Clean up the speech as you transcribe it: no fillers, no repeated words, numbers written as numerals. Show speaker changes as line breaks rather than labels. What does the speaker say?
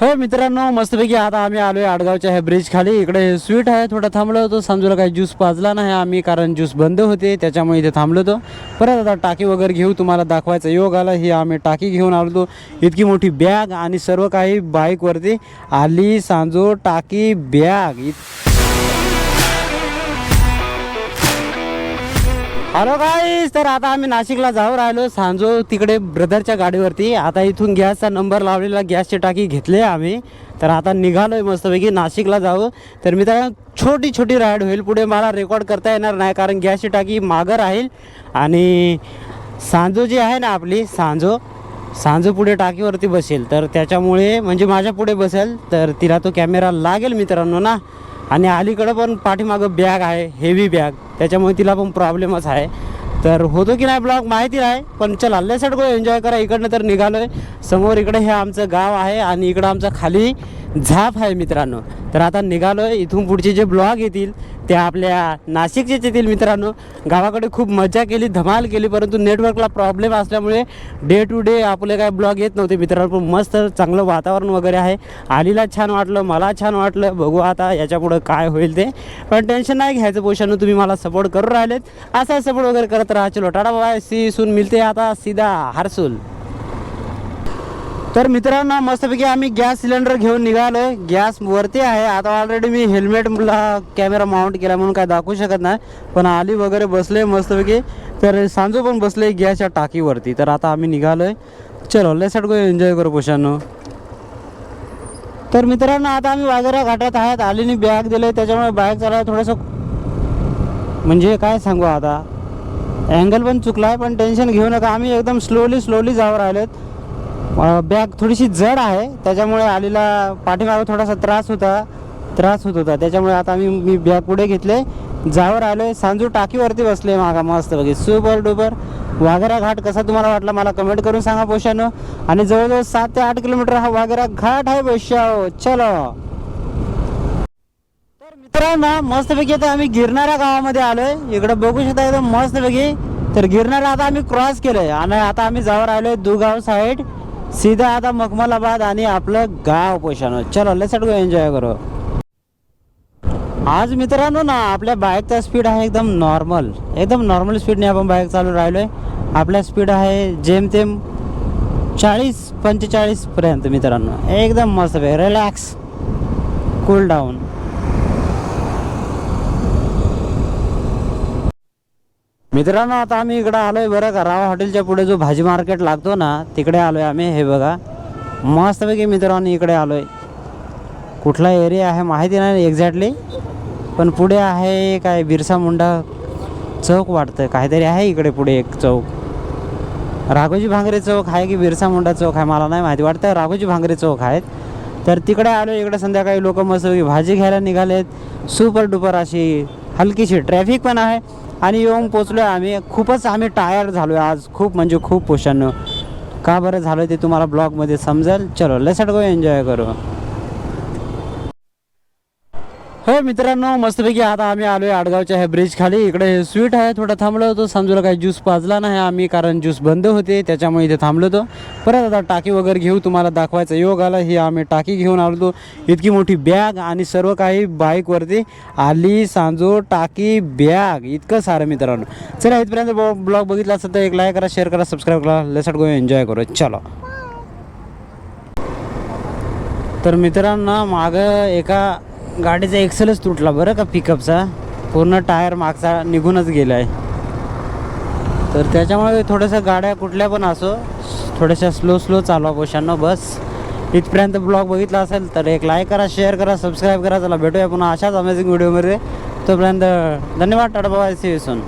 हो मित्रांनो, मस्तपैकी आता आम्ही आलोय आडगावच्या ह्या ब्रिज खाली. इकडे स्वीट आहे, थोडा थांबलो होतो. समजूला काही ज्यूस पाजला नाही आम्ही, कारण ज्यूस बंद होते त्याच्यामुळे इथे थांबलो होतो. परत आता टाकी वगैरे घेऊ, तुम्हाला दाखवायचा योग आला. ही आम्ही टाकी घेऊन आलो. इतकी मोठी बॅग आणि सर्व काही बाईकवरती आली. सांजो टाकी बॅग. हॅलो गाईस, तर आता आम्ही नाशिकला जाऊ राहिलो. सांजो तिकडे ब्रदरच्या गाडीवरती. आता इथून गॅसचा नंबर लावलेला, गॅसची टाकी घेतली आम्ही. तर आता निघालोय मस्तपैकी नाशिकला जाऊ. तर मित्रांनो, छोटी छोटी राईड होईल. पुढे मला रेकॉर्ड करता येणार नाही, कारण गॅसची टाकी मागं राहील. आणि सांजो जी आहे ना आपली, सांजो पुढे टाकीवरती बसेल. तर त्याच्यामुळे म्हणजे माझ्या पुढे बसेल, तर तिला तो कॅमेरा लागेल मित्रांनो ना. आणि अलीकडं पण पाठीमागं बॅग आहे, हेवी बॅग, त्याच्यामुळे तिला पण प्रॉब्लेमच आहे. तर होतो की नाही ब्लॉग माहिती नाही, पण चला लेट्स गो, एन्जॉय करा. इकडनं तर निघालोय. समोर इकडे हे आमचं गाव आहे आणि इकडं आमचं खाली झाप आहे मित्रांनो. तर आता निघालोय. इथून पुढचे जे ब्लॉग येतील ते आपल्या नाशिकचेच येतील मित्रांनो. गावाकडे खूप मजा केली, धमाल केली, परंतु नेटवर्कला प्रॉब्लेम असल्यामुळे डे टू डे आपले काय ब्लॉग येत नव्हते मित्रांनो. पण मस्त चांगलं वातावरण वगैरे आहे. आलीला छान वाटलं, मला छान वाटलं. बघू आता याच्यापुढं काय होईल ते, पण टेन्शन नाही घ्यायचं. पोषानं तुम्ही मला सपोर्ट करून राहिलेत, असा सपोर्ट वगैरे करत राहा. चलो टाटा बाय, सी सून मिळते आता सीधा हरसूल. तर मित्रांनो, मस्तपैकी आम्ही गॅस सिलेंडर घेऊन निघालोय. गॅस वरती आहे. आता ऑलरेडी मी हेल्मेटला कॅमेरा माउंट केला म्हणून काय दाखवू शकत नाही, पण आली वगैरे बसले मस्तपैकी. तर सांजो पण बसले गॅसच्या टाकीवरती. तर आता आम्ही निघालोय. चलो लेट्स गो, एन्जॉय करू पोषांनो. तर मित्रांनो, आता आम्ही वाघेरा घाटात आहेत. आलीने बॅग दिले, त्याच्यामुळे बाईक चालवायला थोडंसं म्हणजे काय सांगू, आता अँगल पण चुकला आहे. पण टेन्शन घेऊ नका, आम्ही एकदम स्लोली जाऊ राहिलेत. बॅग थोडीशी जड आहे, त्याच्यामुळे आलीला पाठीमागे थोडासा त्रास होत होता. त्याच्यामुळे आता मी बॅग पुढे घेतले, जावर आलोय. सांजू टाकीवरती बसले मागा मस्त बघी. Super duper. वाघेरा घाट कसा तुम्हाला वाटला मला कमेंट करून सांगा पोषानो. आणि जवळजवळ 7 ते 8 किलोमीटर हा वाघेरा घाट आहे पोषाओ. चलो तर मित्रांनो, मस्तपैकी आता आम्ही गिरणाऱ्या गावामध्ये आलोय. इकडे बघू शकता एकदम मस्तपैकी. तर गिरणारा आता आम्ही क्रॉस केलंय आणि आता आम्ही जावर आलोय दुगाव साईड, सीधा आता मखमलाबाद आणि आपलं गाव पोषानो. चलो लेट्स गो, एन्जॉय करू. आज मित्रांनो ना, आपल्या बाईकचा स्पीड आहे एकदम नॉर्मल स्पीडने आपण बाईक चालू राहिलोय. आपल्या स्पीड आहे जेमतेम 40-45 पर्यंत मित्रांनो. एकदम मस्त आहे, रिलॅक्स, कूल डाऊन. मित्रांनो, आता आम्ही इकडं आलोय बरं का. राव हॉटेलच्या पुढे जो भाजी मार्केट लागतो ना, तिकडे आलोय आम्ही. हे बघा मस्तपैकी मित्रांनो, इकडे आलोय. कुठला एरिया आहे माहिती नाही एक्झॅक्टली, पण पुढे आहे काय बिरसा मुंडा चौक वाटतं, काहीतरी आहे इकडे पुढे एक चौक. राघोजी भांगरे चौक आहे की बिरसा मुंडा चौक आहे मला नाही माहिती, वाटतं राघोजी भांगरे चौक आहेत. तर तिकडे आलो. इकडे संध्याकाळी लोक मस्तपैकी भाजी घ्यायला निघालेत. सुपर डुपर अशी हलकीशी ट्रॅफिक पण आहे. आणि येऊन पोचलो आहे आम्ही. खूपच आम्ही टायर्ड झालो आहे आज, खूप म्हणजे खूप पोषांनो. का बरं झालं ते तुम्हाला ब्लॉगमध्ये समजेल. चलो लेट्स गो, एन्जॉय करू. हो मित्रांनो, मस्तपैकी आता आम्ही आलोय आडगावच्या ह्या ब्रिज खाली. इकडे स्वीट आहे, थोडा थांबलो होतो. समजूला काही ज्यूस पाजला नाही आम्ही, कारण ज्यूस बंद होते त्याच्यामुळे इथे थांबलो होतो. परत आता टाकी वगैरे घेऊ, तुम्हाला दाखवायचा योग आला. ही आम्ही टाकी घेऊन आलो. इतकी मोठी बॅग आणि सर्व काही बाईकवरती आली. सांजो टाकी बॅग, इतकं सारं मित्रांनो. चला इथपर्यंत ब्लॉग बघितला असेल तर एक लाईक करा, शेअर करा, सबस्क्राईब करा. लेट्स गो, एन्जॉय करू. चलो. तर मित्रांनो, मागं एका गाडीचा एक्सेलच तुटला बरं का, पिकअपचा. पूर्ण टायर मागचा निघूनच गेला आहे. तर त्याच्यामुळे थोडंसं गाड्या कुठल्या पण असो, थोड्याशा स्लो चालवा पोषांनो. बस इथपर्यंत ब्लॉग बघितला असेल तर एक लाईक करा, शेअर करा, सबस्क्राईब करा. चला भेटूया पुन्हा अशाच अमेझिंग व्हिडिओमध्ये. तोपर्यंत धन्यवाद, tata bye, see you soon.